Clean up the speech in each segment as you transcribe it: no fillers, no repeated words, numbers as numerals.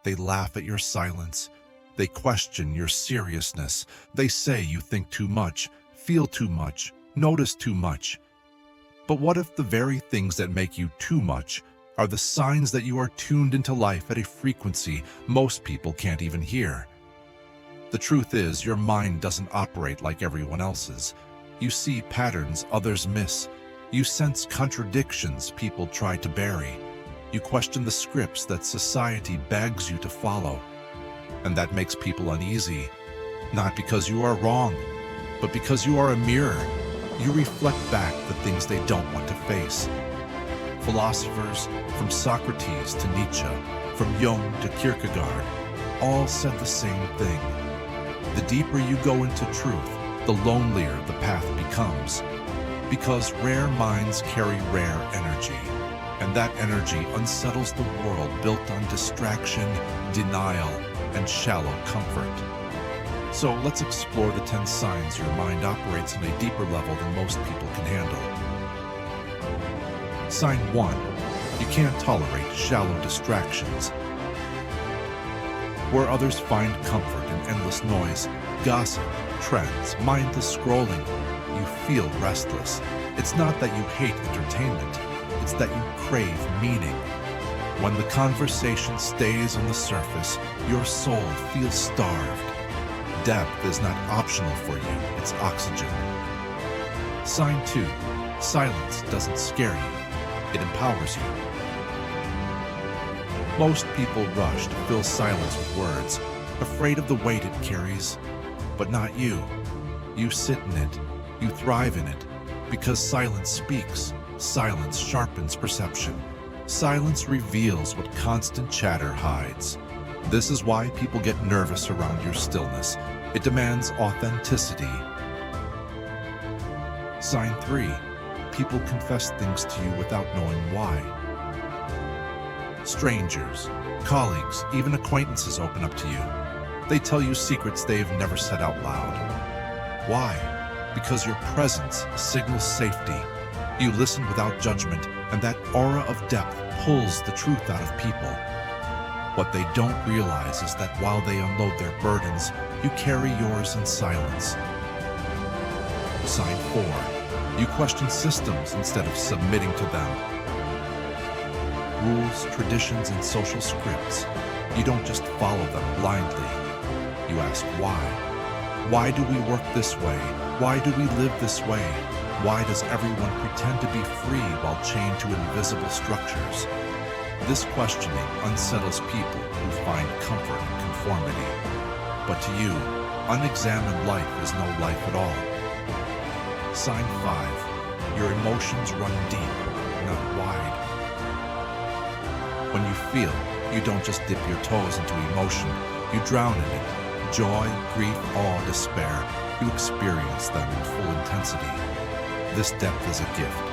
They laugh at your silence. They question your seriousness. They say you think too much, feel too much, notice too much. But what if the very things that make you too much are the signs that you are tuned into life at a frequency most people can't even hear? The truth is, your mind doesn't operate like everyone else's. You see patterns others miss. You sense contradictions people try to bury. You question the scripts that society begs you to follow. And that makes people uneasy, not because you are wrong, but because you are a mirror. You reflect back the things they don't want to face. Philosophers, from Socrates to Nietzsche, from Jung to Kierkegaard, all said the same thing. The deeper you go into truth, the lonelier the path becomes. Because rare minds carry rare energy, and that energy unsettles the world built on distraction, denial, and shallow comfort. So let's explore the 10 signs your mind operates on a deeper level than most people can handle. Sign 1. You can't tolerate shallow distractions. Where others find comfort in endless noise, gossip, trends, mindless scrolling, you feel restless. It's not that you hate entertainment, it's that you crave meaning. When the conversation stays on the surface, your soul feels starved. Depth is not optional for you, it's oxygen. Sign 2. Silence doesn't scare you, it empowers you. Most people rush to fill silence with words, afraid of the weight it carries. But not you. You sit in it, you thrive in it, because silence speaks, silence sharpens perception. Silence reveals what constant chatter hides. This is why people get nervous around your stillness. It demands authenticity. Sign 3. People confess things to you without knowing why. Strangers, colleagues, even acquaintances open up to you. They tell you secrets they've never said out loud. Why? Because your presence signals safety. You listen without judgment, and that aura of depth pulls the truth out of people. What they don't realize is that while they unload their burdens, you carry yours in silence. Sign 4. You question systems instead of submitting to them. Rules, traditions, and social scripts. You don't just follow them blindly. You ask why. Why do we work this way? Why do we live this way? Why does everyone pretend to be free while chained to invisible structures? This questioning unsettles people who find comfort in conformity. But to you, unexamined life is no life at all. Sign 5. Your emotions run deep, not wide. When you feel, you don't just dip your toes into emotion, you drown in it. Joy, grief, awe, despair, you experience them in full intensity. This depth is a gift,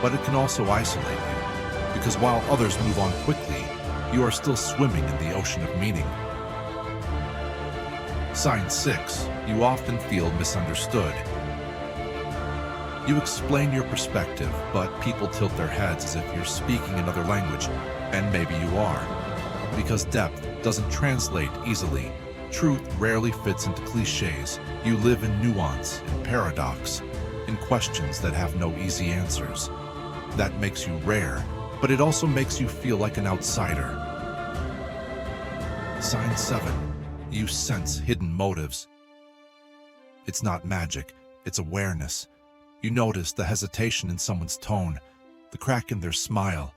but it can also isolate you, because while others move on quickly, you are still swimming in the ocean of meaning. Sign 6. You often feel misunderstood. You explain your perspective, but people tilt their heads as if you're speaking another language, and maybe you are. Because depth doesn't translate easily. Truth rarely fits into cliches. You live in nuance, in paradox, in questions that have no easy answers. That makes you rare, but it also makes you feel like an outsider. Sign 7. You sense hidden motives. It's not magic, it's awareness. You notice the hesitation in someone's tone, the crack in their smile,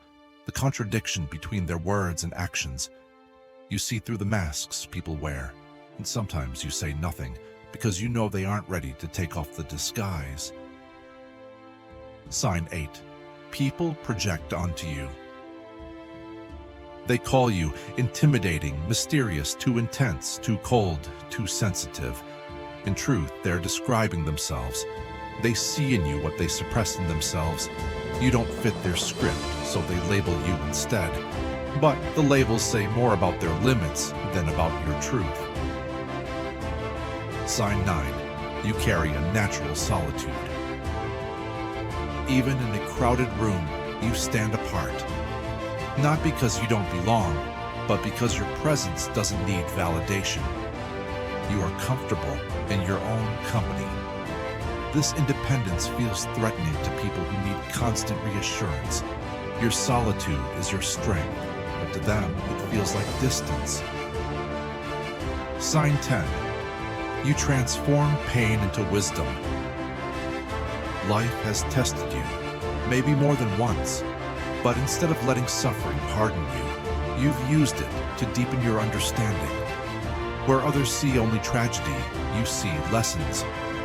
the contradiction between their words and actions. You see through the masks people wear, and sometimes you say nothing because you know they aren't ready to take off the disguise. Sign 8. People project onto you. They call you intimidating, mysterious, too intense, too cold, too sensitive. In truth, they're describing themselves. They see in you what they suppress in themselves. You don't fit their script, so they label you instead. But the labels say more about their limits than about your truth. Sign 9. You carry a natural solitude. Even in a crowded room, you stand apart. Not because you don't belong, but because your presence doesn't need validation. You are comfortable in your own company. This independence feels threatening to people who need constant reassurance. Your solitude is your strength, but to them it feels like distance. Sign 10. You transform pain into wisdom. Life has tested you, maybe more than once, but instead of letting suffering harden you, you've used it to deepen your understanding. Where others see only tragedy, you see lessons.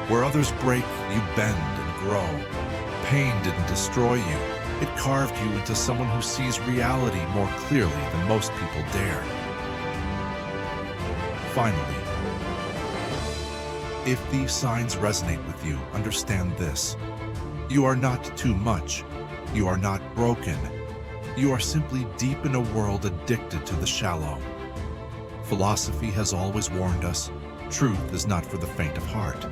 Where others break, you bend and grow. Pain didn't destroy you. It carved you into someone who sees reality more clearly than most people dare. Finally, if these signs resonate with you, understand this. You are not too much. You are not broken. You are simply deep in a world addicted to the shallow. Philosophy has always warned us, truth is not for the faint of heart.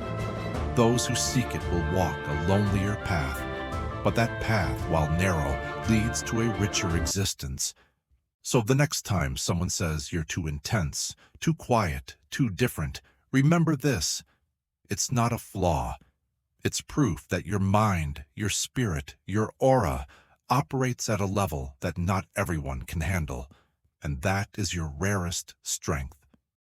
Those who seek it will walk a lonelier path, but that path, while narrow, leads to a richer existence. So the next time someone says you're too intense, too quiet, too different, remember this. It's not a flaw. It's proof that your mind, your spirit, your aura operates at a level that not everyone can handle. And that is your rarest strength.